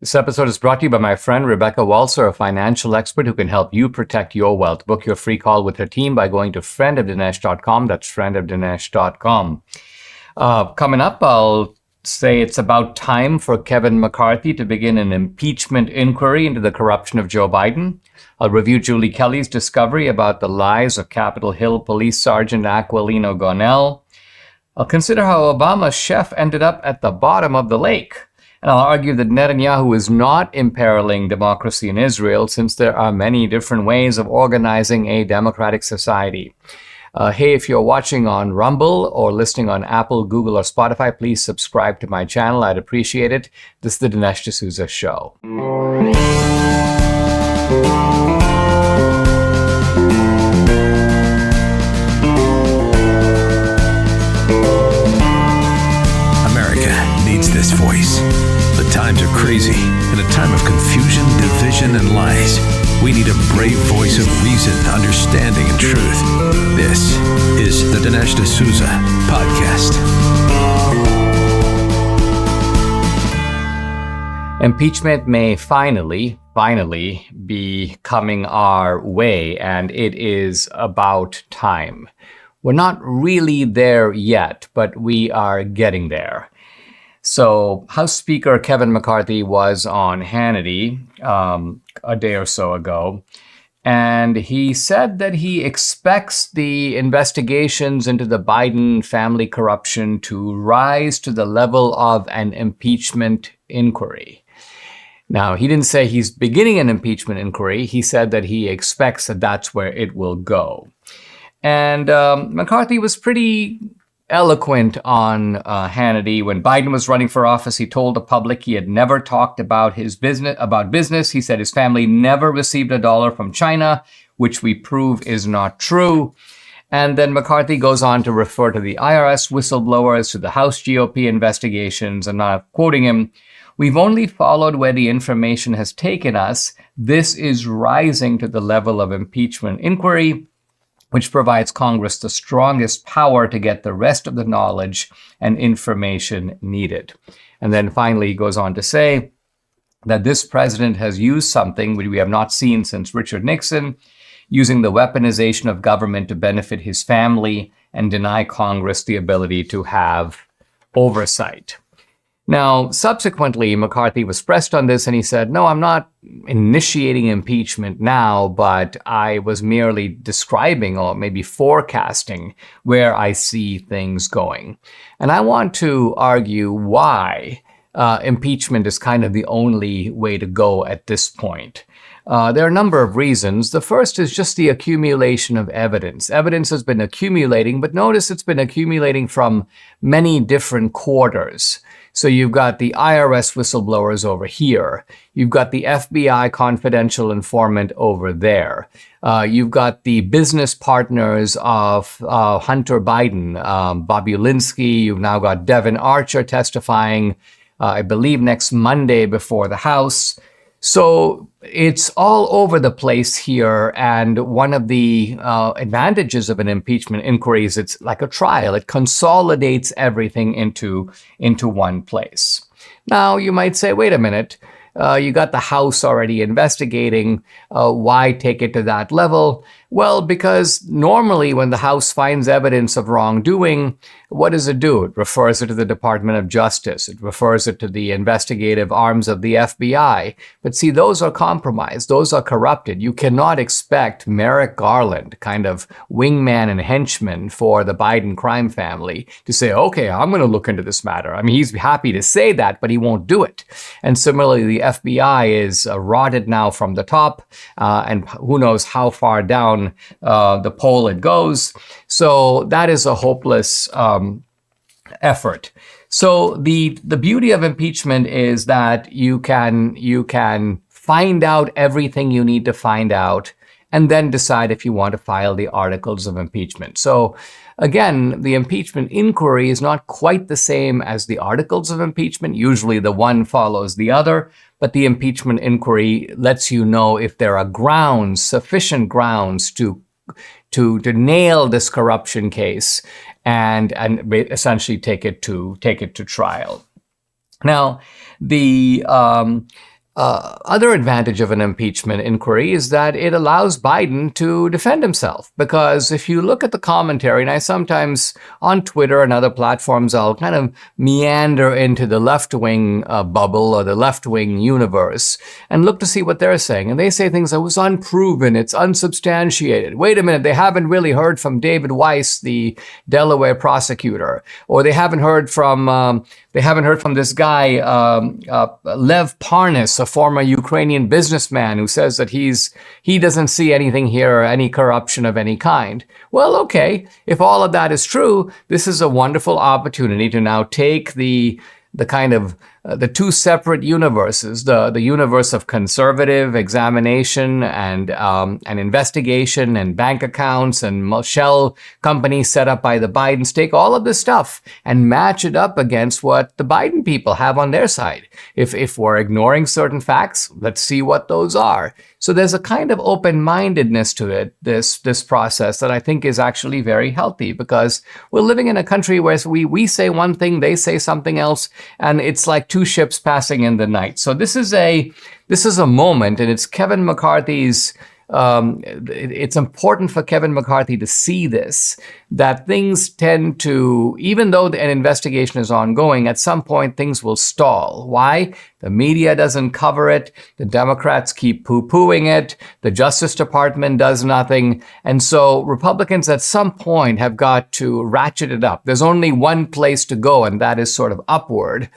This episode is brought to you by my friend Rebecca Walser, a financial expert who can help you protect your wealth. Book your free call with her team by going to friendofdinesh.com. That's friendofdinesh.com. Coming up, I'll say it's about time for Kevin McCarthy to begin an impeachment inquiry into the corruption of Joe Biden. I'll review Julie Kelly's discovery about the lies of Capitol Hill Police Sergeant Aquilino Gonell. I'll consider how Obama's chef ended up at the bottom of the lake. And I'll argue that Netanyahu is not imperiling democracy in Israel, since there are many different ways of organizing a democratic society. Hey, if you're watching on Rumble or listening on Apple, Google, or Spotify, please subscribe to my channel. I'd appreciate it. This is the Dinesh D'Souza Show. America needs this voice. The times are crazy. In a time of confusion, division, and lies, we need a brave voice of reason, understanding, and truth. This is the Dinesh D'Souza Podcast. Impeachment may finally be coming our way, and it is about time. We're not really there yet, but we are getting there. So House Speaker Kevin McCarthy was on Hannity a day or so ago, and he said that he expects the investigations into the Biden family corruption to rise to the level of an impeachment inquiry. Now, he didn't say he's beginning an impeachment inquiry. He said that he expects that that's where it will go. And McCarthy was pretty eloquent on Hannity. When Biden was running for office, he told the public he had never talked about business. He said his family never received $1 from China, which we prove is not true. And then McCarthy goes on to refer to the IRS whistleblowers, to the House GOP investigations, and not quoting him, "We've only followed where the information has taken us. This is rising to the level of impeachment inquiry, which provides Congress the strongest power to get the rest of the knowledge and information needed." And then finally, he goes on to say that this president has used something which we have not seen since Richard Nixon, using the weaponization of government to benefit his family and deny Congress the ability to have oversight. Now, subsequently, McCarthy was pressed on this, and he said, "No, I'm not initiating impeachment now, but I was merely describing or maybe forecasting where I see things going." And I want to argue why impeachment is kind of the only way to go at this point. There are a number of reasons. The first is just the accumulation of evidence. Evidence has been accumulating, but notice it's been accumulating from many different quarters. So you've got the IRS whistleblowers over here. You've got the FBI confidential informant over there. You've got the business partners of Hunter Biden, Bob Ulinsky. You've now got Devin Archer testifying, I believe, next Monday before the House. So it's all over the place here, and one of the advantages of an impeachment inquiry is it's like a trial. It consolidates everything into one place. Now, you might say, wait a minute, you got the House already investigating. Why take it to that level? Well, because normally when the House finds evidence of wrongdoing, what does it do? It refers it to the Department of Justice. It refers it to the investigative arms of the FBI. But see, those are compromised. Those are corrupted. You cannot expect Merrick Garland, kind of wingman and henchman for the Biden crime family, to say, okay, I'm going to look into this matter. I mean, he's happy to say that, but he won't do it. And similarly, the FBI is rotted now from the top, and who knows how far down the poll it goes. So that is a hopeless effort. So the beauty of impeachment is that you can find out everything you need to find out and then decide if you want to file the articles of impeachment. So again, the impeachment inquiry is not quite the same as the articles of impeachment. Usually the one follows the other, but the impeachment inquiry lets you know if there are grounds, sufficient grounds to nail this corruption case and essentially take it to trial. Now, the other advantage of an impeachment inquiry is that it allows Biden to defend himself. Because if you look at the commentary, and I sometimes on Twitter and other platforms, I'll kind of meander into the left-wing bubble or the left-wing universe and look to see what they're saying. And they say things that was unproven, it's unsubstantiated. Wait a minute, they haven't really heard from David Weiss, the Delaware prosecutor, or they haven't heard from this guy, Lev Parnas, a former Ukrainian businessman who says that he doesn't see anything here, any corruption of any kind. Well, okay, if all of that is true, this is a wonderful opportunity to now take the kind of the two separate universes, the universe of conservative examination and investigation and bank accounts and shell companies set up by the Bidens, take all of this stuff and match it up against what the Biden people have on their side. If we're ignoring certain facts, let's see what those are. So there's a kind of open-mindedness to it, this process, that I think is actually very healthy, because we're living in a country where we say one thing, they say something else, and it's like two ships passing in the night. So this is a moment, and it's Kevin McCarthy's. It's important for Kevin McCarthy to see this, that things tend to, even though an investigation is ongoing, at some point things will stall. Why? The media doesn't cover it. The Democrats keep poo-pooing it. The Justice Department does nothing. And so Republicans at some point have got to ratchet it up. There's only one place to go, and that is sort of upward.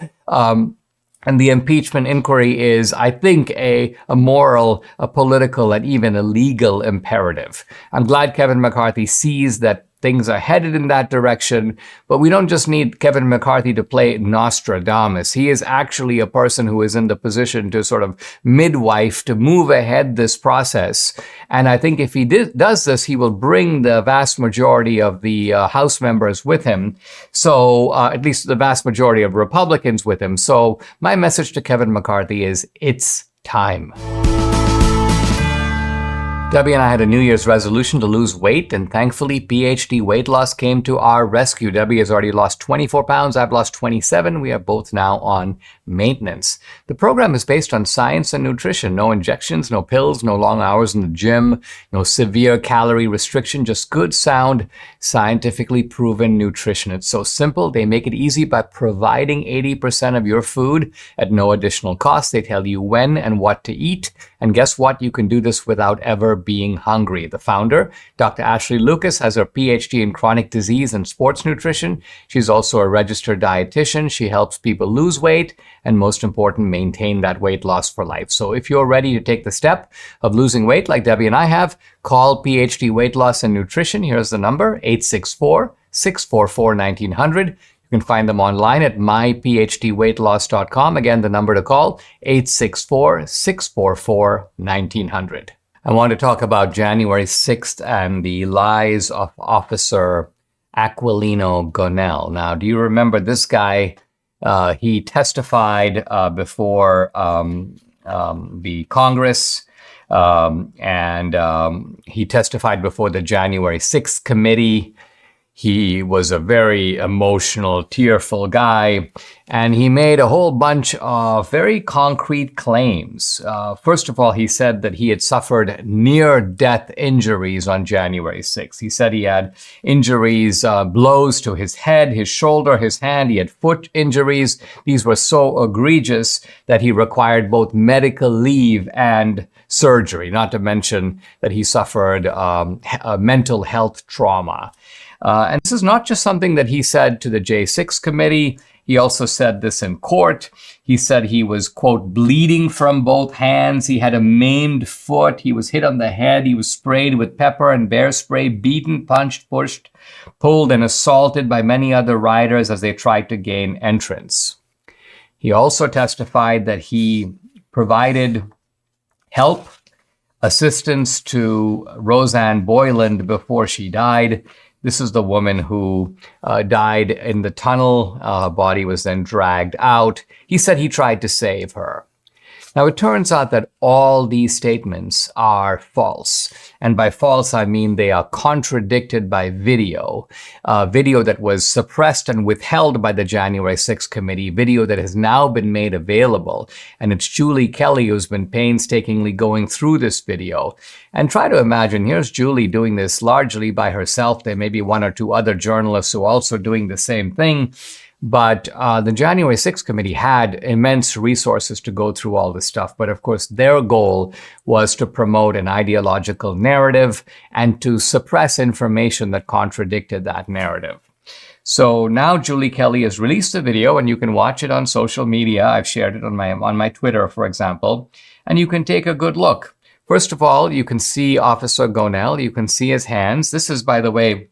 And the impeachment inquiry is, I think, a moral, a political, and even a legal imperative. I'm glad Kevin McCarthy sees that things are headed in that direction, but we don't just need Kevin McCarthy to play Nostradamus. He is actually a person who is in the position to sort of midwife, to move ahead this process. And I think if he does this, he will bring the vast majority of the House members with him. So at least the vast majority of Republicans with him. So my message to Kevin McCarthy is, it's time. Debbie and I had a New Year's resolution to lose weight, and thankfully PhD Weight Loss came to our rescue. Debbie has already lost 24 pounds. I've lost 27. We are both now on maintenance. The program is based on science and nutrition. No injections, no pills, no long hours in the gym, no severe calorie restriction, just good, sound, scientifically proven nutrition. It's so simple. They make it easy by providing 80% of your food at no additional cost. They tell you when and what to eat. And guess what? You can do this without ever being hungry. The founder, Dr. Ashley Lucas, has her PhD in chronic disease and sports nutrition. She's also a registered dietitian. She helps people lose weight and, most important, maintain that weight loss for life. So if you're ready to take the step of losing weight like Debbie and I have, call PhD Weight Loss and Nutrition. Here's the number, 864-644-1900. You can find them online at myphdweightloss.com. Again, the number to call, 864-644-1900. I want to talk about January 6th and the lies of Officer Aquilino Gonell. Now, do you remember this guy? He testified before the Congress, and he testified before the January 6th committee. He was a very emotional, tearful guy, and he made a whole bunch of very concrete claims. First of all, he said that he had suffered near-death injuries on January 6th. He said he had injuries, blows to his head, his shoulder, his hand. He had foot injuries. These were so egregious that he required both medical leave and surgery, not to mention that he suffered a mental health trauma. And this is not just something that he said to the J6 committee. He also said this in court. He said he was, quote, bleeding from both hands. He had a maimed foot. He was hit on the head. He was sprayed with pepper and bear spray, beaten, punched, pushed, pulled, and assaulted by many other riders as they tried to gain entrance. He also testified that he provided help, assistance to Roseanne Boyland before she died. This is the woman who died in the tunnel. Her body was then dragged out. He said he tried to save her. Now, it turns out that all these statements are false. And by false, I mean they are contradicted by video that was suppressed and withheld by the January 6th committee, video that has now been made available. And it's Julie Kelly who's been painstakingly going through this video. And try to imagine, here's Julie doing this largely by herself. There may be one or two other journalists who are also doing the same thing. But the January 6th committee had immense resources to go through all this stuff. But of course, their goal was to promote an ideological narrative and to suppress information that contradicted that narrative. So now Julie Kelly has released a video, and you can watch it on social media. I've shared it on my Twitter, for example, and you can take a good look. First of all, you can see Officer Gonell. You can see his hands. This is, by the way,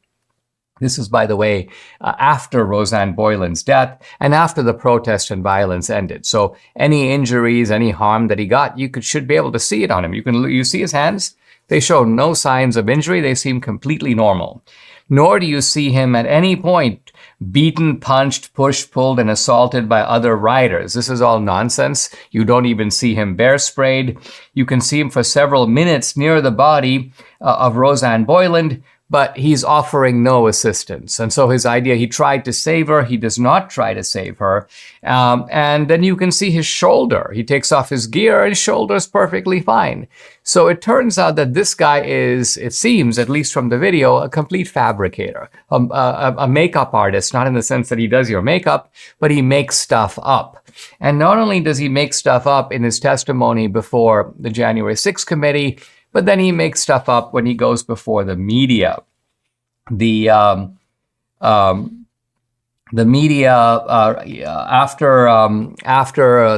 after Rosanne Boyland's death and after the protest and violence ended. So any injuries, any harm that he got, should be able to see it on him. You see his hands? They show no signs of injury. They seem completely normal. Nor do you see him at any point beaten, punched, pushed, pulled, and assaulted by other riders. This is all nonsense. You don't even see him bear sprayed. You can see him for several minutes near the body of Rosanne Boyland, but he's offering no assistance. And so his idea, he tried to save her. He does not try to save her. And then you can see his shoulder. He takes off his gear and his shoulder is perfectly fine. So it turns out that this guy is, it seems, at least from the video, a complete fabricator, a makeup artist, not in the sense that he does your makeup, but he makes stuff up. And not only does he make stuff up in his testimony before the January 6th committee, but then he makes stuff up when he goes before the media. The media, after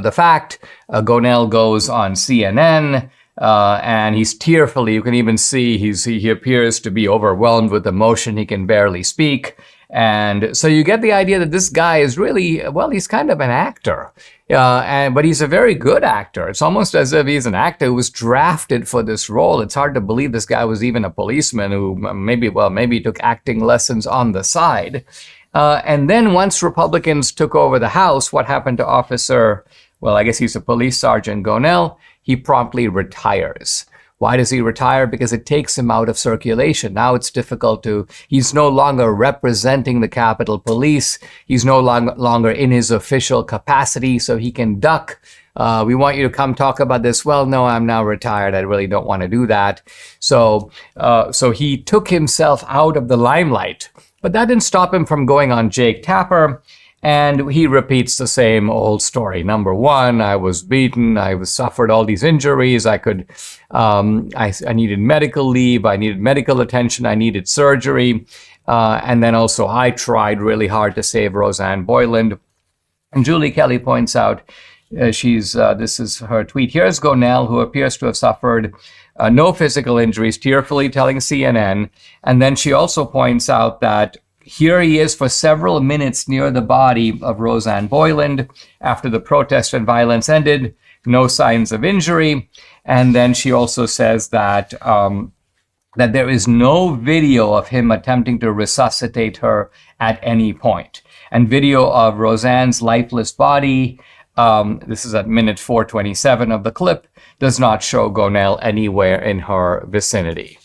the fact, Gonell goes on CNN, and he's tearfully, you can even see he appears to be overwhelmed with emotion. He can barely speak. And so you get the idea that this guy is really, well, he's kind of an actor. But he's a very good actor. It's almost as if he's an actor who was drafted for this role. It's hard to believe this guy was even a policeman who maybe took acting lessons on the side. And then once Republicans took over the House, what happened to Officer, well, I guess he's a police sergeant, Gonell? He promptly retires. Why does he retire? Because it takes him out of circulation. Now it's difficult he's no longer representing the Capitol Police. He's no longer in his official capacity, so he can duck. We want you to come talk about this. Well, no, I'm now retired. I really don't want to do that. So he took himself out of the limelight. But that didn't stop him from going on Jake Tapper. And he repeats the same old story. Number one, I was beaten. I suffered all these injuries. I needed medical leave. I needed medical attention. I needed surgery. And then also I tried really hard to save Rosanne Boyland. And Julie Kelly points out, this is her tweet. Here's Gonell, who appears to have suffered no physical injuries, tearfully telling CNN. And then she also points out that here he is for several minutes near the body of Rosanne Boyland after the protest and violence ended, no signs of injury. And then she also says that there is no video of him attempting to resuscitate her at any point. And video of Rosanne's lifeless body, this is at minute 427 of the clip, does not show Gonell anywhere in her vicinity.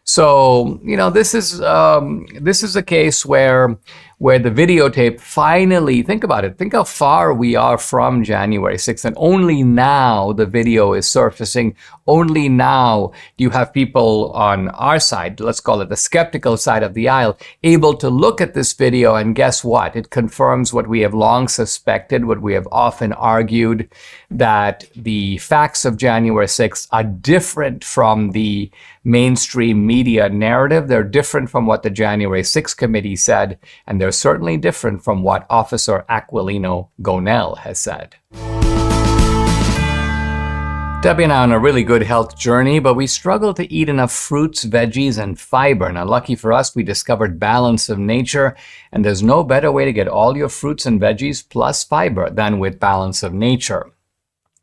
So, this is a case where the videotape finally, think about it, think how far we are from January 6th, and only now the video is surfacing. Only now do you have people on our side, let's call it the skeptical side of the aisle, able to look at this video, and guess what? It confirms what we have long suspected, what we have often argued, that the facts of January 6th are different from the mainstream media narrative. They're different from what the January 6th committee said, and they're certainly different from what Officer Aquilino Gonell has said. Debbie and I are on a really good health journey, but we struggle to eat enough fruits, veggies, and fiber. Now, lucky for us, we discovered Balance of Nature, and there's no better way to get all your fruits and veggies plus fiber than with Balance of Nature.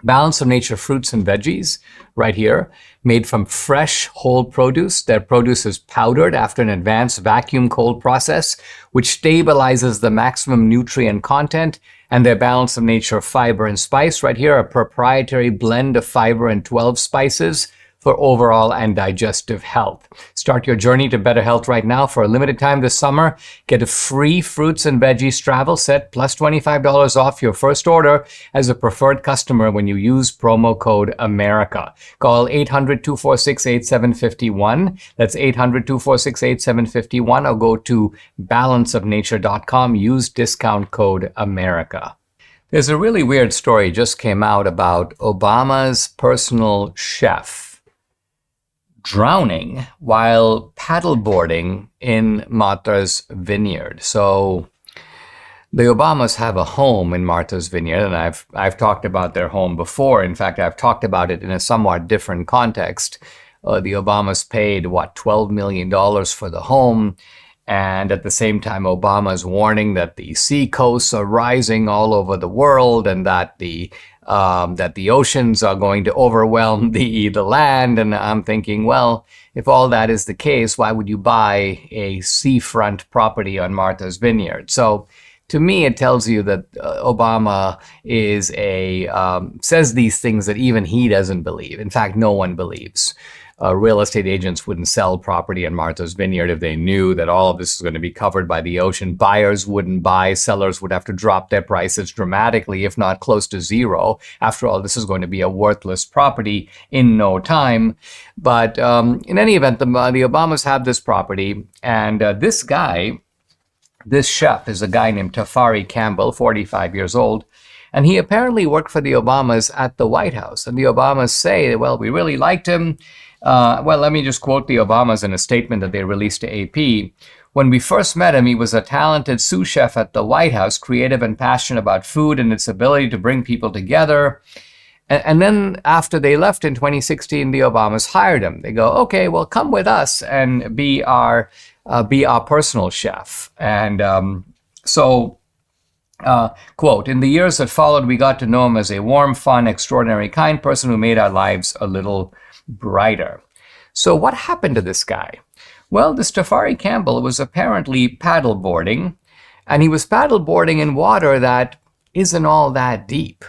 Balance of Nature fruits and veggies right here, made from fresh whole produce. Their produce is powdered after an advanced vacuum cold process, which stabilizes the maximum nutrient content. And their Balance of Nature fiber and spice right here, a proprietary blend of fiber and 12 spices for overall and digestive health. Start your journey to better health right now. For a limited time this summer, get a free fruits and veggies travel set plus $25 off your first order as a preferred customer when you use promo code AMERICA. Call 800-246-8751. That's 800-246-8751, or go to balanceofnature.com. Use discount code AMERICA. There's a really weird story just came out about Obama's personal chef drowning while paddleboarding in Martha's Vineyard. So the Obamas have a home in Martha's Vineyard, and I've talked about their home before. In fact, I've talked about it in a somewhat different context. The Obamas paid, $12 million for the home. And at the same time, Obama's warning that the sea coasts are rising all over the world and that the oceans are going to overwhelm the land. And I'm thinking, well, if all that is the case, why would you buy a seafront property on Martha's Vineyard? So to me, it tells you that Obama is says these things that even he doesn't believe. In fact, no one believes. Real estate agents wouldn't sell property on Martha's Vineyard if they knew that all of this is going to be covered by the ocean. Buyers wouldn't buy. Sellers would have to drop their prices dramatically, if not close to zero. After all, this is going to be a worthless property in no time. But in any event, the Obamas have this property, and this chef is a guy named Tafari Campbell, 45 years old. And he apparently worked for the Obamas at the White House. And the Obamas say, well, we really liked him. Let me just quote the Obamas in a statement that they released to AP. When we first met him, he was a talented sous chef at the White House, creative and passionate about food and its ability to bring people together. And then after they left in 2016, the Obamas hired him. They go, okay, well, come with us and be our personal chef. And quote, in the years that followed, we got to know him as a warm, fun, extraordinary, kind person who made our lives a little brighter. So what happened to this guy? Well, this Tafari Campbell was apparently paddleboarding, and he was paddleboarding in water that isn't all that deep.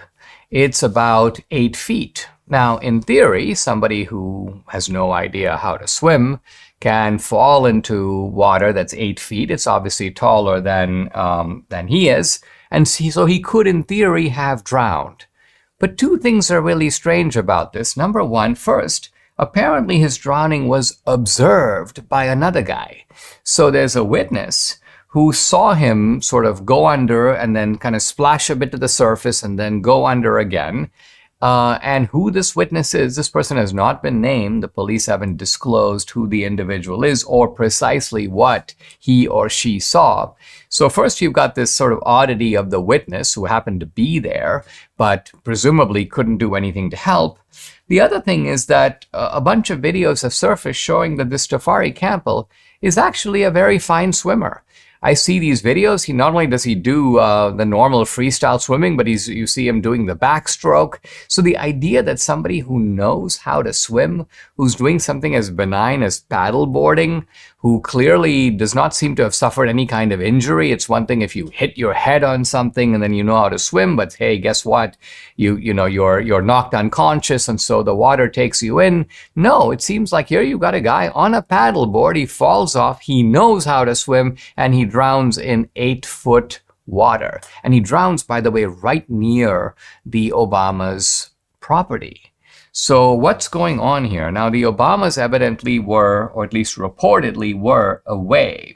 It's about 8 feet. Now, in theory, somebody who has no idea how to swim can fall into water that's 8 feet. It's obviously taller than he is. And so he could, in theory, have drowned. But two things are really strange about this. Number one, first, apparently his drowning was observed by another guy. So there's a witness who saw him sort of go under and then kind of splash a bit to the surface and then go under again. And who this witness is, this person has not been named. The police haven't disclosed who the individual is or precisely what he or she saw. So first you've got this sort of oddity of the witness who happened to be there, but presumably couldn't do anything to help. The other thing is that a bunch of videos have surfaced showing that this Tafari Campbell is actually a very fine swimmer. I see these videos. He not only does he do the normal freestyle swimming, but you see him doing the backstroke. So the idea that somebody who knows how to swim, who's doing something as benign as paddleboarding, who clearly does not seem to have suffered any kind of injury. It's one thing if you hit your head on something and then you know how to swim, but hey, guess what? You're knocked unconscious and so the water takes you in. No, it seems like here you got a guy on a paddleboard. He falls off. He knows how to swim and he drowns in 8-foot water. And he drowns, by the way, right near the Obamas' property. So what's going on here? Now, the Obamas evidently were, or at least reportedly were, away.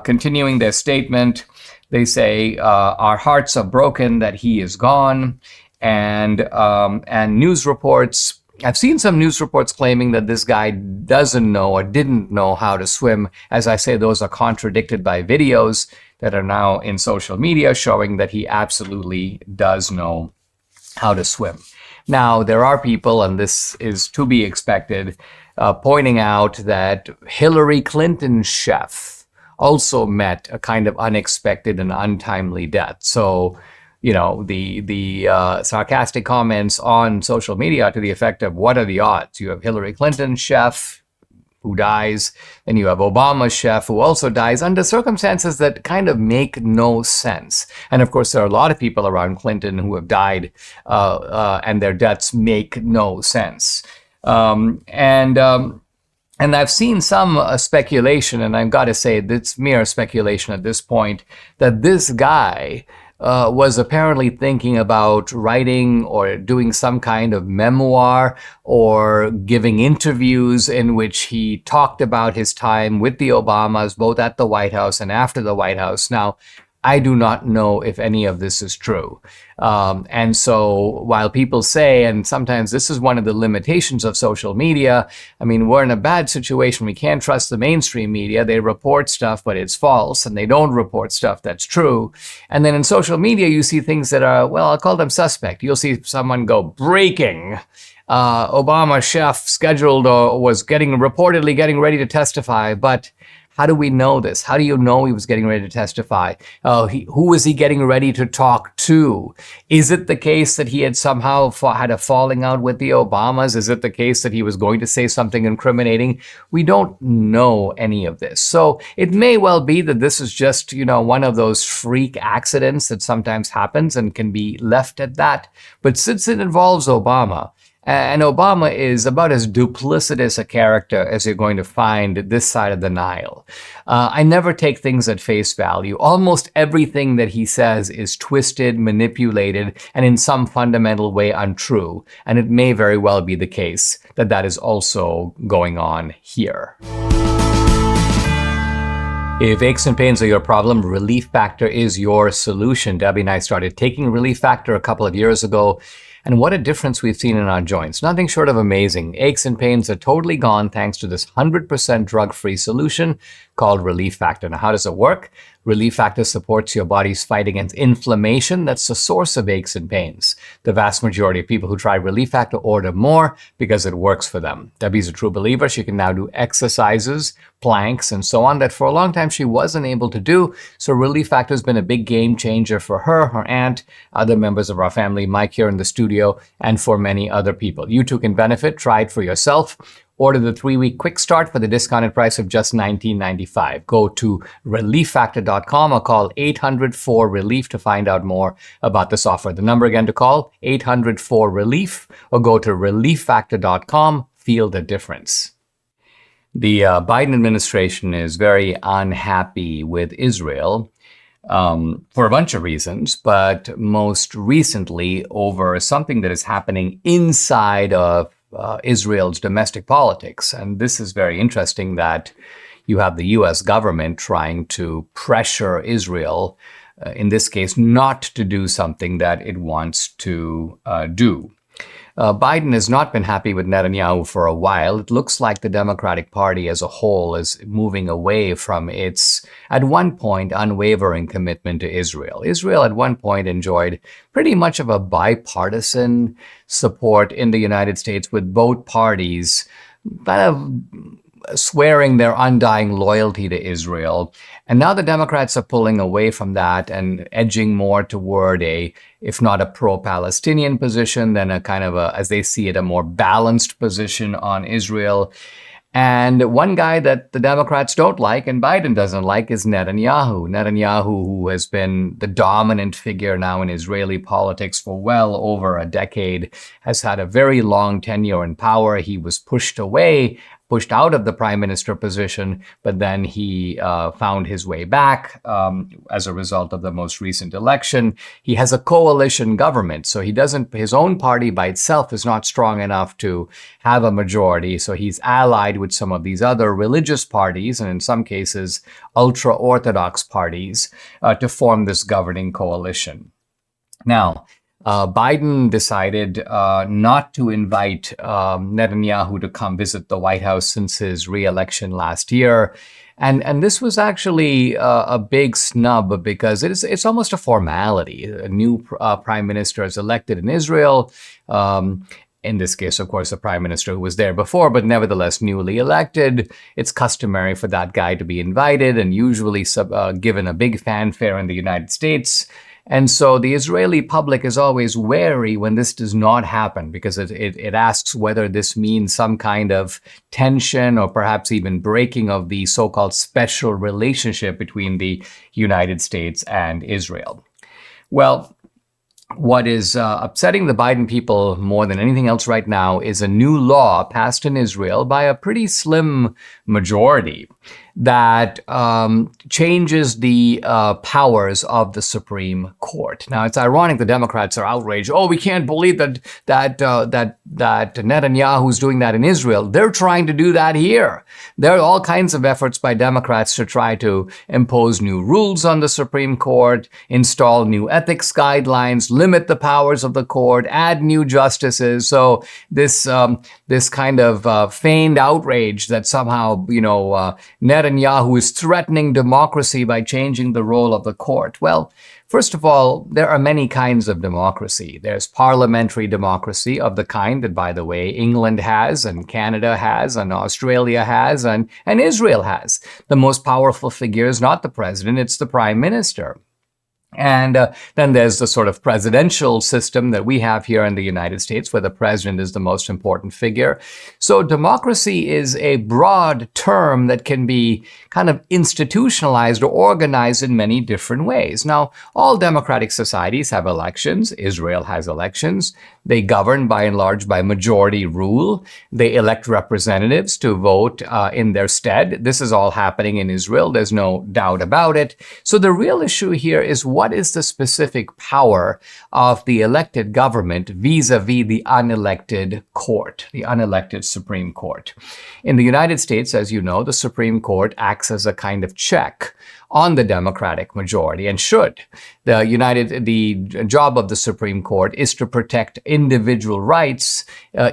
Continuing their statement, they say, our hearts are broken that he is gone. And news reports, I've seen some news reports claiming that this guy doesn't know or didn't know how to swim. As I say, those are contradicted by videos that are now in social media showing that he absolutely does know how to swim. Now, there are people, and this is to be expected, pointing out that Hillary Clinton's chef also met a kind of unexpected and untimely death. So the sarcastic comments on social media to the effect of, what are the odds? You have Hillary Clinton's chef who dies, and you have Obama's chef who also dies under circumstances that kind of make no sense. And of course, there are a lot of people around Clinton who have died, and their deaths make no sense. And I've seen some speculation, and I've got to say it's mere speculation at this point, that this guy was apparently thinking about writing or doing some kind of memoir or giving interviews in which he talked about his time with the Obamas, both at the White House and after the White House. Now, I do not know if any of this is true. And so while people say, and sometimes this is one of the limitations of social media, I mean, we're in a bad situation. We can't trust the mainstream media. They report stuff, but it's false, and they don't report stuff that's true. And then in social media, you see things that are, well, I'll call them suspect. You'll see someone go, breaking. Obama chef scheduled or was reportedly getting ready to testify, but how do we know this? How do you know he was getting ready to testify? Who was he getting ready to talk to? Is it the case that he had somehow had a falling out with the Obamas? Is it the case that he was going to say something incriminating? We don't know any of this. So it may well be that this is just, one of those freak accidents that sometimes happens and can be left at that. But since it involves Obama, and Obama is about as duplicitous a character as you're going to find this side of the Nile. I never take things at face value. Almost everything that he says is twisted, manipulated, and in some fundamental way untrue. And it may very well be the case that that is also going on here. If aches and pains are your problem, Relief Factor is your solution. Debbie and I started taking Relief Factor a couple of years ago, and what a difference we've seen in our joints. Nothing short of amazing. Aches and pains are totally gone thanks to this 100% drug-free solution called Relief Factor. Now, how does it work? Relief Factor supports your body's fight against inflammation. That's the source of aches and pains. The vast majority of people who try Relief Factor order more because it works for them. Debbie's a true believer. She can now do exercises, planks, and so on that for a long time she wasn't able to do. So Relief Factor has been a big game changer for her aunt, other members of our family, Mike here in the studio, and for many other people. You too can benefit. Try it for yourself. Order the 3-week quick start for the discounted price of just $19.95. Go to relieffactor.com or call 800-4-RELIEF to find out more about this offer. The number again to call, 800-4-RELIEF, or go to relieffactor.com. Feel the difference. The Biden administration is very unhappy with Israel for a bunch of reasons, but most recently over something that is happening inside of Israel's domestic politics. And this is very interesting that you have the U.S. government trying to pressure Israel, in this case, not to do something that it wants to do. Biden has not been happy with Netanyahu for a while. It looks like the Democratic Party as a whole is moving away from its, at one point, unwavering commitment to Israel. Israel at one point enjoyed pretty much of a bipartisan support in the United States, with both parties kind of swearing their undying loyalty to Israel. And now the Democrats are pulling away from that and edging more toward a, if not a pro-Palestinian position, then a kind of a, as they see it, a more balanced position on Israel. And one guy that the Democrats don't like and Biden doesn't like is Netanyahu. Netanyahu, who has been the dominant figure now in Israeli politics for well over a decade, has had a very long tenure in power. He was pushed out of the prime minister position, but then he found his way back as a result of the most recent election. He has a coalition government, so his own party by itself is not strong enough to have a majority, so he's allied with some of these other religious parties, and in some cases, ultra-Orthodox parties, to form this governing coalition. Now, Biden decided not to invite Netanyahu to come visit the White House since his re-election last year. And this was actually a big snub because it's almost a formality. A new prime minister is elected in Israel. In this case, of course, the prime minister who was there before, but nevertheless newly elected. It's customary for that guy to be invited and usually given a big fanfare in the United States. And so the Israeli public is always wary when this does not happen, because it asks whether this means some kind of tension or perhaps even breaking of the so-called special relationship between the United States and Israel. Well, what is upsetting the Biden people more than anything else right now is a new law passed in Israel by a pretty slim majority that changes the powers of the Supreme Court. Now, it's ironic the Democrats are outraged. Oh, we can't believe that Netanyahu is doing that in Israel. They're trying to do that here. There are all kinds of efforts by Democrats to try to impose new rules on the Supreme Court, install new ethics guidelines, limit the powers of the court, add new justices. So this kind of feigned outrage that somehow, Netanyahu is threatening democracy by changing the role of the court. Well, first of all, there are many kinds of democracy. There's parliamentary democracy of the kind that, by the way, England has and Canada has and Australia has and Israel has. The most powerful figure is not the president, it's the prime minister. And then there's the sort of presidential system that we have here in the United States, where the president is the most important figure. So democracy is a broad term that can be kind of institutionalized or organized in many different ways. Now, all democratic societies have elections. Israel has elections. They govern by and large by majority rule. They elect representatives to vote in their stead. This is all happening in Israel. There's no doubt about it. So the real issue here is, what is the specific power of the elected government vis-a-vis the unelected court, the unelected Supreme Court? In the United States, as you know, the Supreme Court acts as a kind of check on the Democratic majority, and should. The job of the Supreme Court is to protect individual rights,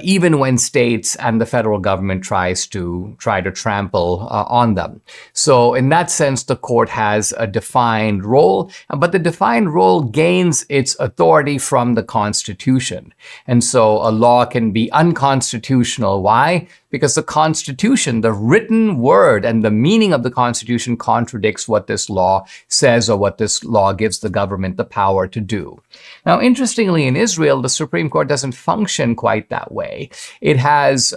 even when states and the federal government try to trample on them. So in that sense, the court has a defined role, but the defined role gains its authority from the Constitution. And so a law can be unconstitutional. Why? Because the Constitution, the written word and the meaning of the Constitution, contradicts what this law says or what this law gives the government the power to do. Now, interestingly, in Israel, the Supreme Court doesn't function quite that way. It has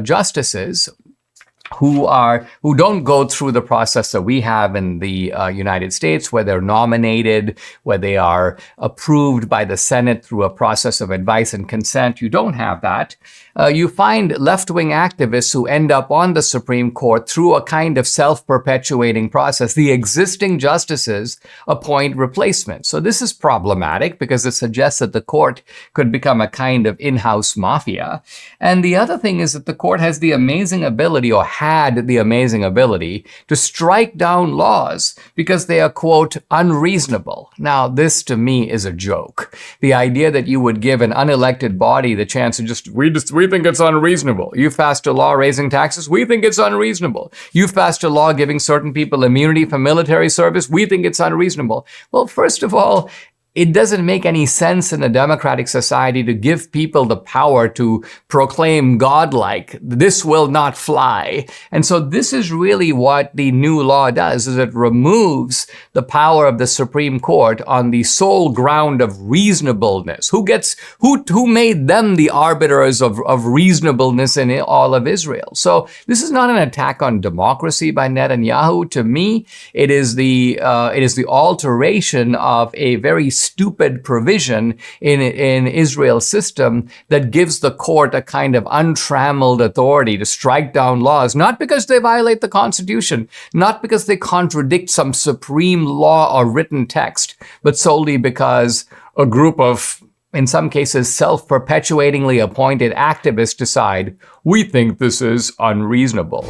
justices who don't go through the process that we have in the United States, where they're nominated, where they are approved by the Senate through a process of advice and consent. You don't have that. You find left-wing activists who end up on the Supreme Court through a kind of self-perpetuating process. The existing justices appoint replacements. So this is problematic because it suggests that the court could become a kind of in-house mafia. And the other thing is that the court has the amazing ability, or had the amazing ability, to strike down laws because they are, quote, unreasonable. Now, this to me is a joke. The idea that you would give an unelected body the chance to we think it's unreasonable. You passed a law raising taxes, we think it's unreasonable. You passed a law giving certain people immunity from military service, we think it's unreasonable. Well, first of all, it doesn't make any sense in a democratic society to give people the power to proclaim godlike, this will not fly. And so this is really what the new law does, is it removes the power of the Supreme Court on the sole ground of reasonableness. Who made them the arbiters of reasonableness in all of Israel? So this is not an attack on democracy by Netanyahu. To me, it is the alteration of a very stupid provision in Israel's system that gives the court a kind of untrammeled authority to strike down laws, not because they violate the Constitution, not because they contradict some supreme law or written text, but solely because a group of, in some cases, self-perpetuatingly appointed activists decide, we think this is unreasonable.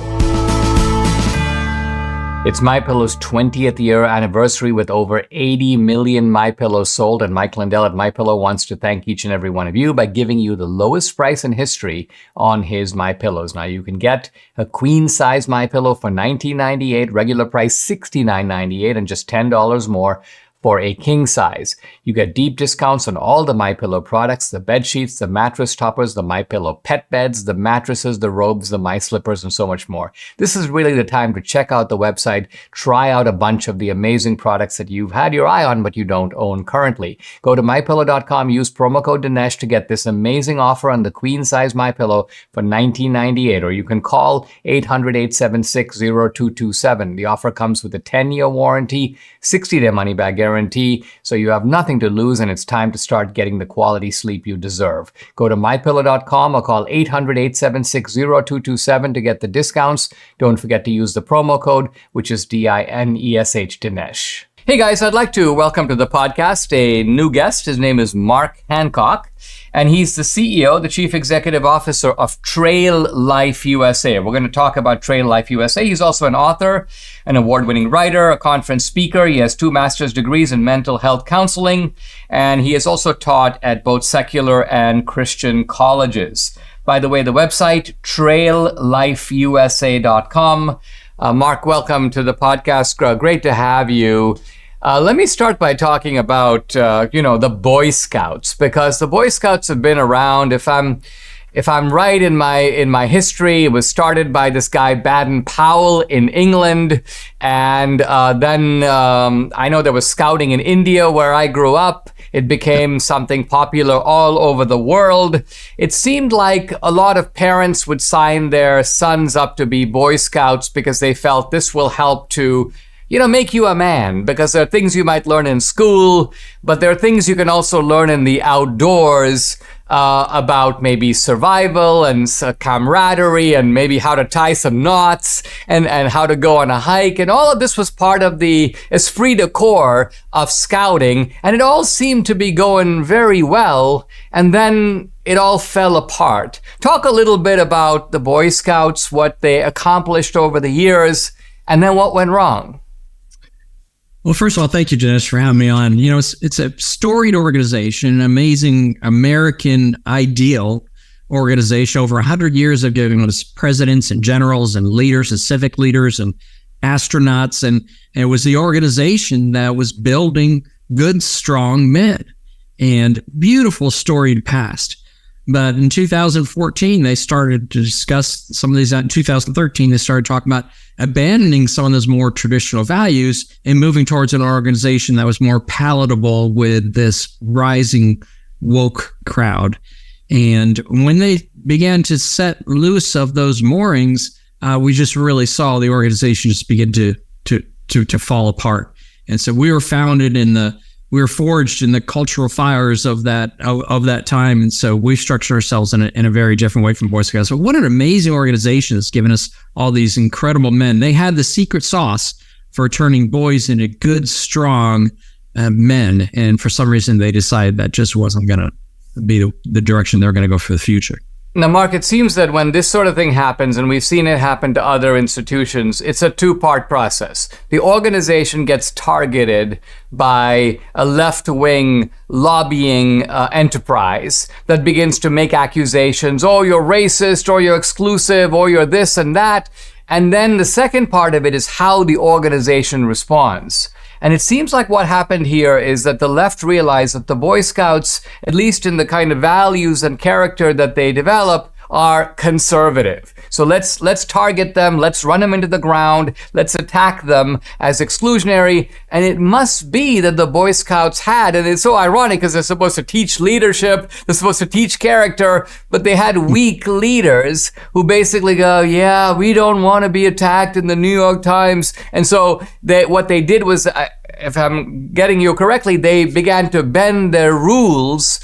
It's MyPillow's 20th year anniversary with over 80 million MyPillows sold, and Mike Lindell at MyPillow wants to thank each and every one of you by giving you the lowest price in history on his MyPillows. Now, you can get a queen-size MyPillow for $19.98, regular price $69.98, and just $10 more for a king size. You get deep discounts on all the MyPillow products, the bed sheets, the mattress toppers, the MyPillow pet beds, the mattresses, the robes, the My Slippers, and so much more. This is really the time to check out the website, try out a bunch of the amazing products that you've had your eye on but you don't own currently. Go to MyPillow.com, use promo code Dinesh to get this amazing offer on the queen size MyPillow for $19.98, or you can call 800-876-0227. The offer comes with a 10-year warranty, 60-day money-back guarantee, so you have nothing to lose and it's time to start getting the quality sleep you deserve. Go to MyPillow.com or call 800-876-0227 to get the discounts. Don't forget to use the promo code, which is DINESH, Dinesh. Hey guys, I'd like to welcome to the podcast a new guest. His name is Mark Hancock, and he's the CEO, the Chief Executive Officer of Trail Life USA. We're going to talk about Trail Life USA. He's also an author, an award-winning writer, a conference speaker. He has 2 master's degrees in mental health counseling, and he has also taught at both secular and Christian colleges. By the way, the website, traillifeusa.com. Mark, welcome to the podcast. Great to have you. Let me start by talking about, the Boy Scouts, because the Boy Scouts have been around. If I'm right in my history, it was started by this guy Baden-Powell in England, and then I know there was scouting in India where I grew up. It became something popular all over the world. It seemed like a lot of parents would sign their sons up to be Boy Scouts because they felt this will help to make you a man, because there are things you might learn in school, but there are things you can also learn in the outdoors about maybe survival and camaraderie and maybe how to tie some knots and how to go on a hike. And all of this was part of the esprit de corps of scouting. And it all seemed to be going very well. And then it all fell apart. Talk a little bit about the Boy Scouts, what they accomplished over the years, and then what went wrong. Well, first of all, thank you, Dinesh, for having me on. It's a storied organization, an amazing American ideal organization. Over 100 years of giving us presidents and generals and leaders and civic leaders and astronauts. And it was the organization that was building good, strong men, and beautiful storied past. But in 2014, they started to discuss some of these. In 2013, they started talking about abandoning some of those more traditional values and moving towards an organization that was more palatable with this rising woke crowd. And when they began to set loose of those moorings, we just really saw the organization just begin to fall apart. And so we were forged in the cultural fires of that time, and so we structured ourselves in a very different way from Boy Scouts. So what an amazing organization that's given us all these incredible men. They had the secret sauce for turning boys into good, strong men, and for some reason they decided that just wasn't going to be the direction they're going to go for the future. Now, Mark, it seems that when this sort of thing happens, and we've seen it happen to other institutions, it's a 2-part process. The organization gets targeted by a left-wing lobbying enterprise that begins to make accusations, oh, you're racist, or you're exclusive, or you're this and that. And then the second part of it is how the organization responds. And it seems like what happened here is that the left realized that the Boy Scouts, at least in the kind of values and character that they develop, are conservative. So let's target them, let's run them into the ground, let's attack them as exclusionary. And it must be that the Boy Scouts had, and it's so ironic because they're supposed to teach leadership, they're supposed to teach character, but they had weak leaders who basically go, yeah, we don't want to be attacked in the New York Times. And so what they did was, if I'm getting you correctly, they began to bend their rules,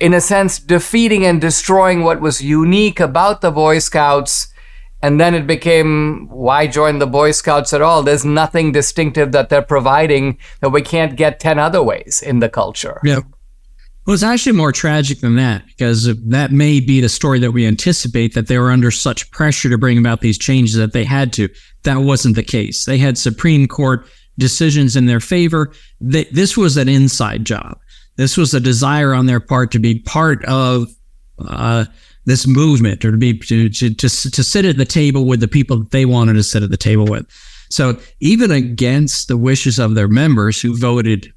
in a sense, defeating and destroying what was unique about the Boy Scouts. And then it became, why join the Boy Scouts at all? There's nothing distinctive that they're providing that we can't get 10 other ways in the culture. Yeah. Well, it's actually more tragic than that, because that may be the story that we anticipate, that they were under such pressure to bring about these changes that they had to. That wasn't the case. They had Supreme Court decisions in their favor. This was an inside job. This was a desire on their part to be part of this movement, or to sit at the table with the people that they wanted to sit at the table with. So even against the wishes of their members who voted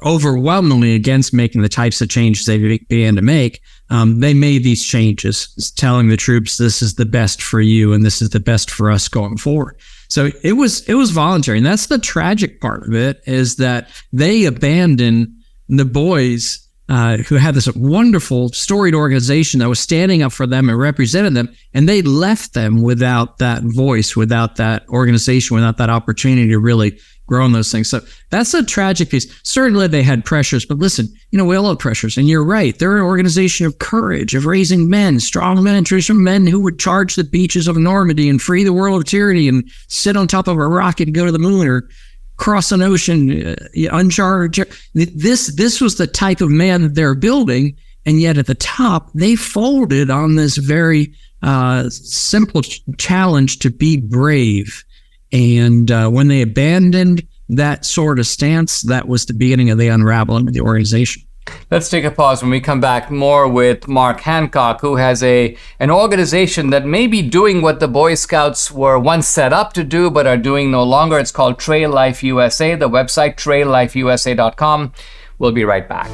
overwhelmingly against making the types of changes they began to make, they made these changes, telling the troops, this is the best for you and this is the best for us going forward. So it was voluntary. And that's the tragic part of it, is that they abandoned the boys who had this wonderful storied organization that was standing up for them and represented them, and they left them without that voice, without that organization, without that opportunity to really grow in those things. So that's a tragic piece. Certainly they had pressures, but listen, we all have pressures, and you're right. They're an organization of courage, of raising men, strong men, traditional men who would charge the beaches of Normandy and free the world of tyranny and sit on top of a rocket and go to the moon, or cross an ocean uncharged. This was the type of man that they're building, and yet at the top they folded on this very simple challenge to be brave. And when they abandoned that sort of stance, that was the beginning of the unraveling of the organization. Let's take a pause. When we come back, more with Mark Hancock, who has an organization that may be doing what the Boy Scouts were once set up to do, but are doing no longer. It's called Trail Life USA, the website traillifeusa.com. We'll be right back.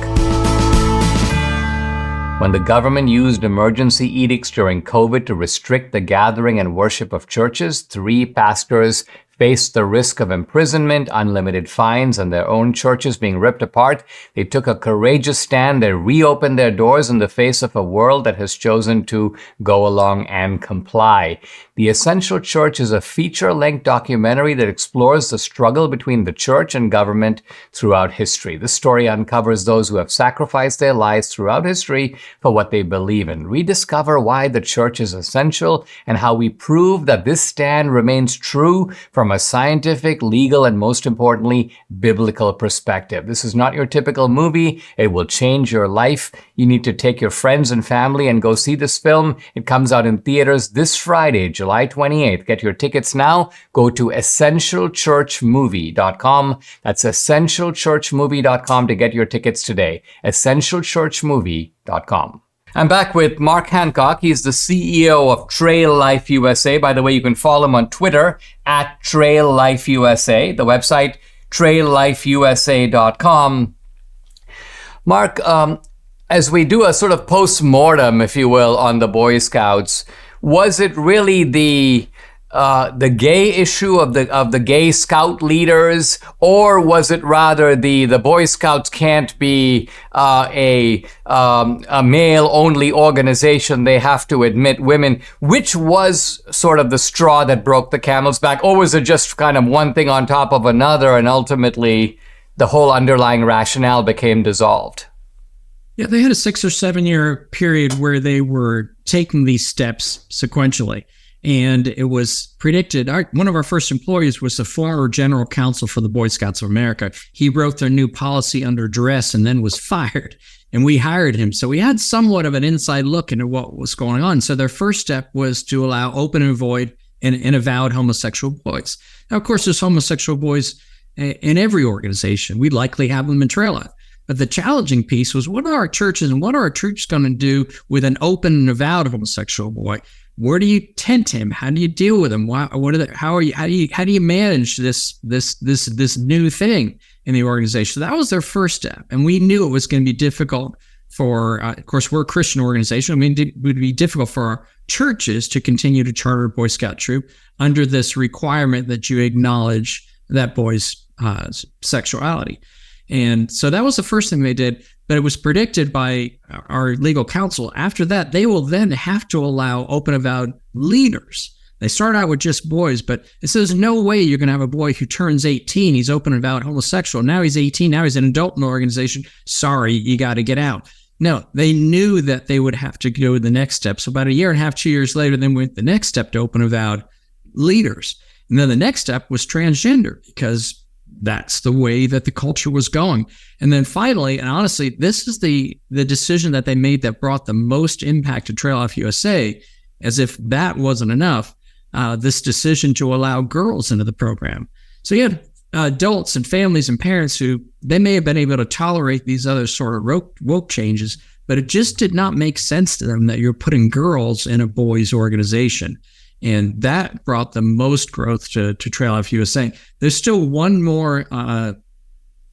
When the government used emergency edicts during COVID to restrict the gathering and worship of churches, 3 pastors faced the risk of imprisonment, unlimited fines, and their own churches being ripped apart. They took a courageous stand. They reopened their doors in the face of a world that has chosen to go along and comply. The Essential Church is a feature-length documentary that explores the struggle between the church and government throughout history. The story uncovers those who have sacrificed their lives throughout history for what they believe in. Rediscover why the church is essential and how we prove that this stand remains true from a scientific, legal, and most importantly, biblical perspective. This is not your typical movie. It will change your life. You need to take your friends and family and go see this film. It comes out in theaters this Friday, July 28th. Get your tickets now. Go to essentialchurchmovie.com. That's essentialchurchmovie.com to get your tickets today. essentialchurchmovie.com. I'm back with Mark Hancock. He's the CEO of Trail Life USA. By the way, you can follow him on Twitter at Trail Life USA, the website traillifeusa.com. Mark, as we do a sort of post-mortem, if you will, on the Boy Scouts, was it really the gay issue of the gay scout leaders, or was it rather the Boy Scouts can't be a male-only organization, they have to admit women? Which was sort of the straw that broke the camel's back, or was it just kind of one thing on top of another, and ultimately the whole underlying rationale became dissolved? Yeah, they had a 6 or 7 year period where they were taking these steps sequentially. And it was predicted. One of our first employees was the former general counsel for the Boy Scouts of America. He wrote their new policy under duress and then was fired. And we hired him. So we had somewhat of an inside look into what was going on. So their first step was to allow open and void and avowed homosexual boys. Now, of course, there's homosexual boys in every organization. We'd likely have them in Trail Life. But the challenging piece was, what are our churches and what are our troops going to do with an open and avowed homosexual boy? Where do you tent him? How do you deal with him? How do you manage this new thing in the organization? So that was their first step, and we knew it was going to be difficult for. Of course, we're a Christian organization. I mean, it would be difficult for our churches to continue to charter a Boy Scout troop under this requirement that you acknowledge that boy's sexuality. And so that was the first thing they did. But it was predicted by our legal counsel. After that, they will then have to allow open avowed leaders. They start out with just boys, but it says no way you're going to have a boy who turns 18. He's open avowed homosexual. Now he's 18. Now he's an adult in the organization. Sorry, you got to get out. No, they knew that they would have to go the next step. So about a year and a half, 2 years later, then went the next step to open avowed leaders. And then the next step was transgender, because that's the way that the culture was going. And then finally, and honestly, this is the decision that they made that brought the most impact to Trail Life USA, as if that wasn't enough, this decision to allow girls into the program. So you had adults and families and parents who, they may have been able to tolerate these other sort of woke changes, but it just did not make sense to them that you're putting girls in a boys' organization. And that brought the most growth to Trail Life USA. There's still one more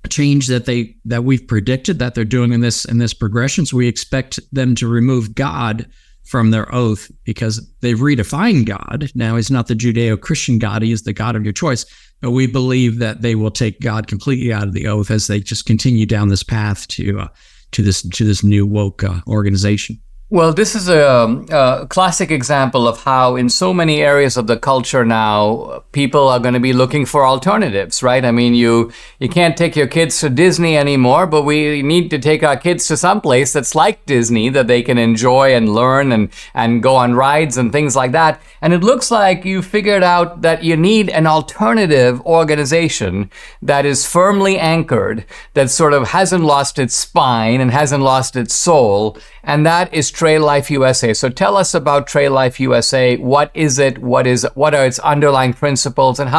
change that we've predicted that they're doing in this progression. So we expect them to remove God from their oath because they've redefined God. Now he's not the Judeo-Christian God, he is the God of your choice. But we believe that they will take God completely out of the oath as they just continue down this path to this new woke organization. Well, this is a classic example of how in so many areas of the culture now, people are going to be looking for alternatives, right? I mean, you can't take your kids to Disney anymore, but we need to take our kids to some place that's like Disney that they can enjoy and learn and go on rides and things like that. And it looks like you figured out that you need an alternative organization that is firmly anchored, that sort of hasn't lost its spine and hasn't lost its soul, and that is Trail Life USA. So tell us about Trail Life USA. What is it? What are its underlying principles, and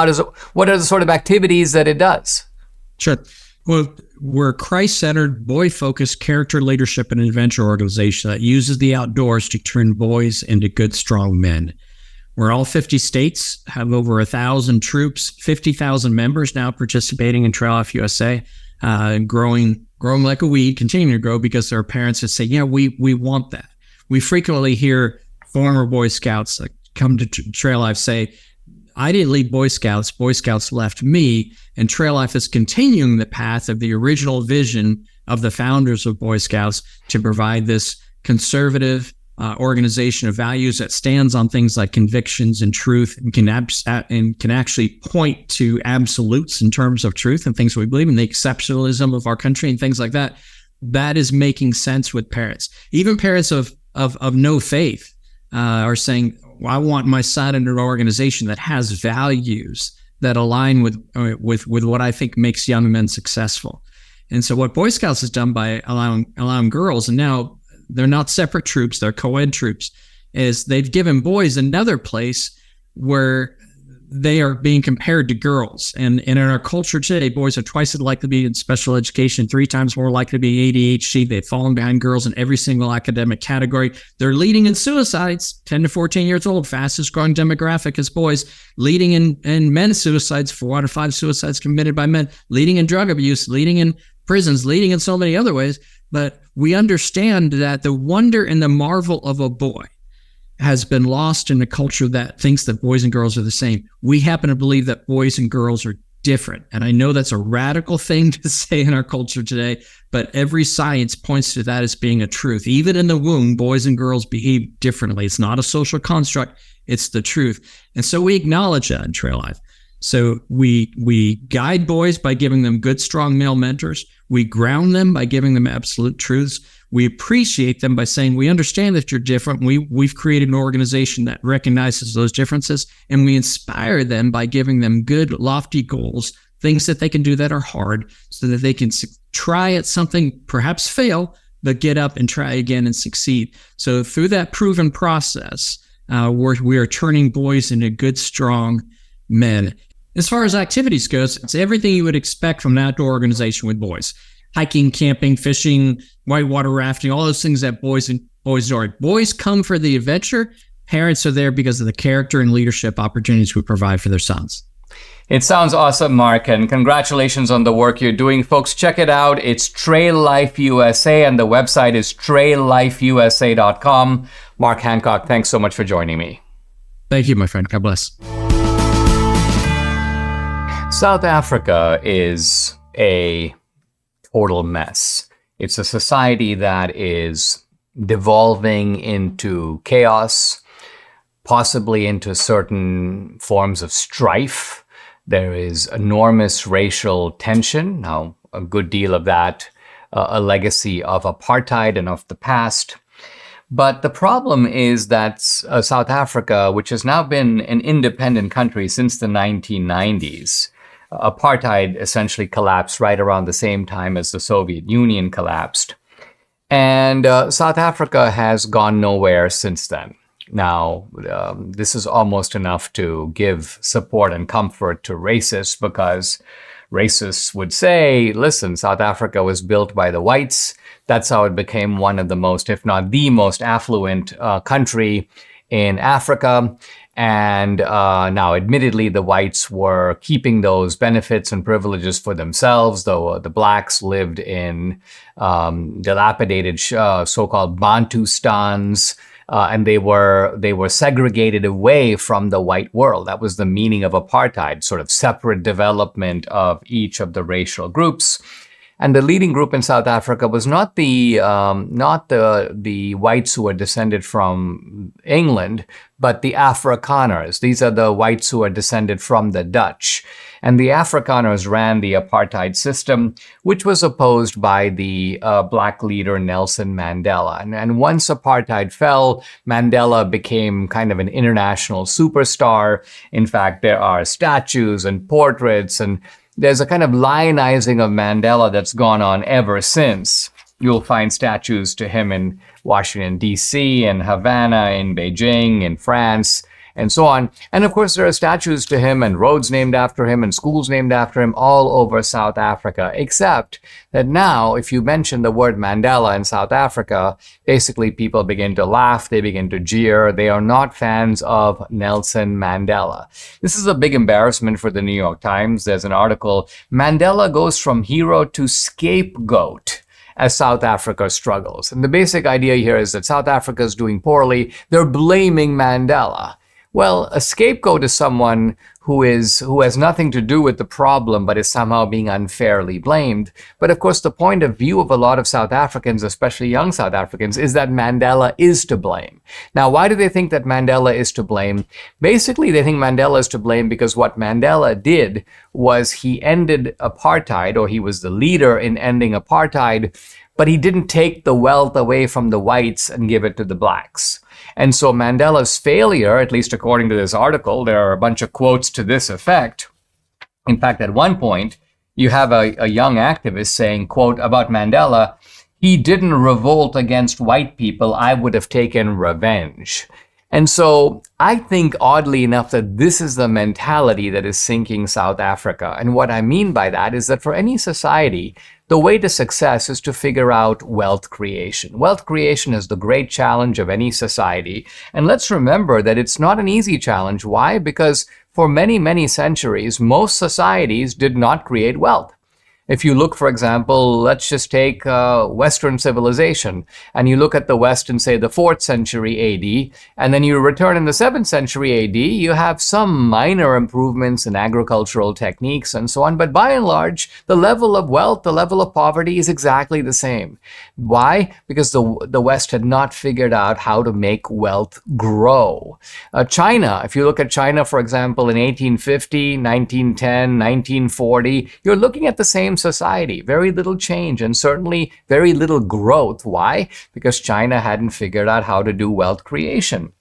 what are the sort of activities that it does? Sure. Well, we're a Christ-centered, boy-focused character leadership and adventure organization that uses the outdoors to turn boys into good, strong men. We're all 50 states, have over 1,000 troops, 50,000 members now participating in Trail Life USA, growing like a weed, continuing to grow because there are parents that say, yeah, we want that. We frequently hear former Boy Scouts come to Trail Life say, I didn't lead Boy Scouts left me, and Trail Life is continuing the path of the original vision of the founders of Boy Scouts to provide this conservative organization of values that stands on things like convictions and truth and can actually point to absolutes in terms of truth and things we believe in, the exceptionalism of our country and things like that. That is making sense with parents. Even parents of no faith are saying, well, I want my son in an organization that has values that align with what I think makes young men successful. And so what Boy Scouts has done by allowing girls, and now they're not separate troops, they're co-ed troops, is they've given boys another place where they are being compared to girls. And in our culture today, boys are twice as likely to be in special education, 3 times more likely to be ADHD. They've fallen behind girls in every single academic category. They're leading in suicides, 10 to 14 years old, fastest growing demographic is boys, leading in men's suicides, 4 out of 5 suicides committed by men, leading in drug abuse, leading in prisons, leading in so many other ways. But we understand that the wonder and the marvel of a boy has been lost in a culture that thinks that boys and girls are the same. We happen to believe that boys and girls are different. And I know that's a radical thing to say in our culture today, but every science points to that as being a truth. Even in the womb, boys and girls behave differently. It's not a social construct, it's the truth. And so we acknowledge that in Trail Life. So we guide boys by giving them good, strong male mentors. We ground them by giving them absolute truths. We appreciate them by saying, we understand that you're different. We've created an organization that recognizes those differences, and we inspire them by giving them good, lofty goals, things that they can do that are hard so that they can try at something, perhaps fail, but get up and try again and succeed. So through that proven process, we are turning boys into good, strong men. As far as activities goes, it's everything you would expect from an outdoor organization with boys. Hiking, camping, fishing, whitewater rafting, all those things that boys enjoy. Boys come for the adventure. Parents are there because of the character and leadership opportunities we provide for their sons. It sounds awesome, Mark, and congratulations on the work you're doing. Folks, check it out. It's Trail Life USA, and the website is traillifeusa.com. Mark Hancock, thanks so much for joining me. Thank you, my friend. God bless. South Africa is a total mess. It's a society that is devolving into chaos, possibly into certain forms of strife. There is enormous racial tension. Now, a good deal of that, a legacy of apartheid and of the past. But the problem is that South Africa, which has now been an independent country since the 1990s, apartheid essentially collapsed right around the same time as the Soviet Union collapsed. And South Africa has gone nowhere since then. Now, this is almost enough to give support and comfort to racists, because racists would say, listen, South Africa was built by the whites. That's how it became one of the most, if not the most affluent country in Africa. And now, admittedly, the whites were keeping those benefits and privileges for themselves, though the blacks lived in dilapidated so-called Bantustans, and they were segregated away from the white world. That was the meaning of apartheid, sort of separate development of each of the racial groups. And the leading group in South Africa was not the whites who were descended from England, but the Afrikaners. These are the whites who are descended from the Dutch. And the Afrikaners ran the apartheid system, which was opposed by the black leader Nelson Mandela. And once apartheid fell, Mandela became kind of an international superstar. In fact, there are statues and portraits, and there's a kind of lionizing of Mandela that's gone on ever since. You'll find statues to him in Washington, D.C., in Havana, in Beijing, in France, and so on. And of course, there are statues to him and roads named after him and schools named after him all over South Africa, except that now, if you mention the word Mandela in South Africa, basically people begin to laugh, they begin to jeer. They are not fans of Nelson Mandela. This is a big embarrassment for the New York Times. There's an article, Mandela goes from hero to scapegoat as South Africa struggles. And the basic idea here is that South Africa is doing poorly. They're blaming Mandela. Well, a scapegoat is someone who has nothing to do with the problem, but is somehow being unfairly blamed. But of course, the point of view of a lot of South Africans, especially young South Africans, is that Mandela is to blame. Now, why do they think that Mandela is to blame? Basically, they think Mandela is to blame because what Mandela did was he ended apartheid, or he was the leader in ending apartheid, but he didn't take the wealth away from the whites and give it to the blacks. And so Mandela's failure, at least according to this article, there are a bunch of quotes to this effect. In fact, at one point, you have a young activist saying, quote, about Mandela, he didn't revolt against white people, I would have taken revenge. And so I think, oddly enough, that this is the mentality that is sinking South Africa. And what I mean by that is that for any society, the way to success is to figure out wealth creation. Wealth creation is the great challenge of any society. And let's remember that it's not an easy challenge. Why? Because for many, many centuries, most societies did not create wealth. If you look, for example, let's just take Western civilization, and you look at the West in, say, the 4th century AD, and then you return in the 7th century AD, you have some minor improvements in agricultural techniques and so on, but by and large, the level of wealth, the level of poverty is exactly the same. Why? Because the West had not figured out how to make wealth grow. China, if you look at China, for example, in 1850, 1910, 1940, you're looking at the same society, very little change, and certainly very little growth. Why? Because China hadn't figured out how to do wealth creation.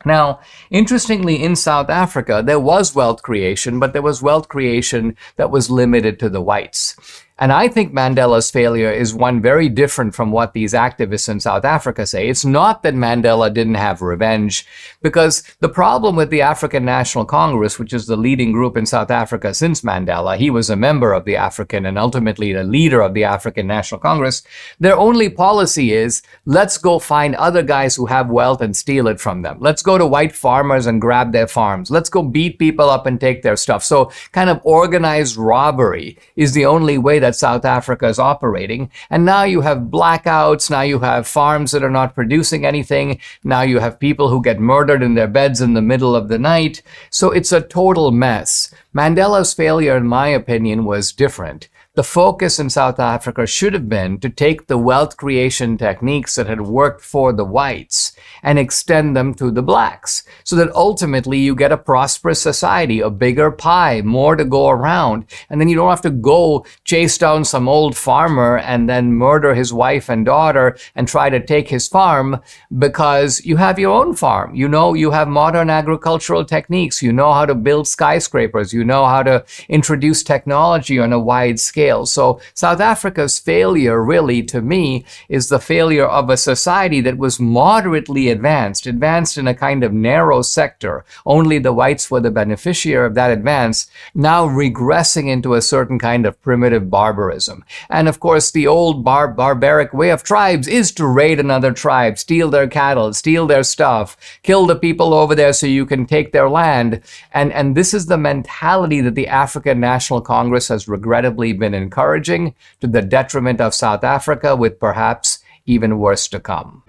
Now, interestingly, in South Africa, there was wealth creation, but there was wealth creation that was limited to the whites. And I think Mandela's failure is one very different from what these activists in South Africa say. It's not that Mandela didn't have revenge, because the problem with the African National Congress, which is the leading group in South Africa since Mandela, he was a member of the African and ultimately the leader of the African National Congress, their only policy is, let's go find other guys who have wealth and steal it from them. Let's go to white farmers and grab their farms. Let's go beat people up and take their stuff. So kind of organized robbery is the only way that South Africa is operating. And now you have blackouts. Now you have farms that are not producing anything. Now you have people who get murdered in their beds in the middle of the night. So it's a total mess. Mandela's failure, in my opinion, was different. The focus in South Africa should have been to take the wealth creation techniques that had worked for the whites and extend them to the blacks, so that ultimately you get a prosperous society, a bigger pie, more to go around, and then you don't have to go chase down some old farmer and then murder his wife and daughter and try to take his farm, because you have your own farm. You know, you have modern agricultural techniques. You know how to build skyscrapers. You know how to introduce technology on a wide scale. scale. So South Africa's failure, really, to me, is the failure of a society that was moderately advanced in a kind of narrow sector. Only the whites were the beneficiary of that advance, now regressing into a certain kind of primitive barbarism. And of course, the old barbaric way of tribes is to raid another tribe, steal their cattle, steal their stuff, kill the people over there so you can take their land. And this is the mentality that the African National Congress has regrettably been encouraging, to the detriment of South Africa, with perhaps even worse to come.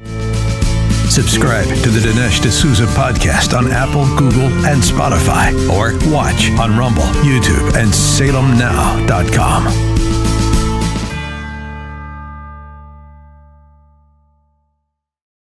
Subscribe to the Dinesh D'Souza podcast on Apple, Google, and Spotify, or watch on Rumble, YouTube, and SalemNow.com.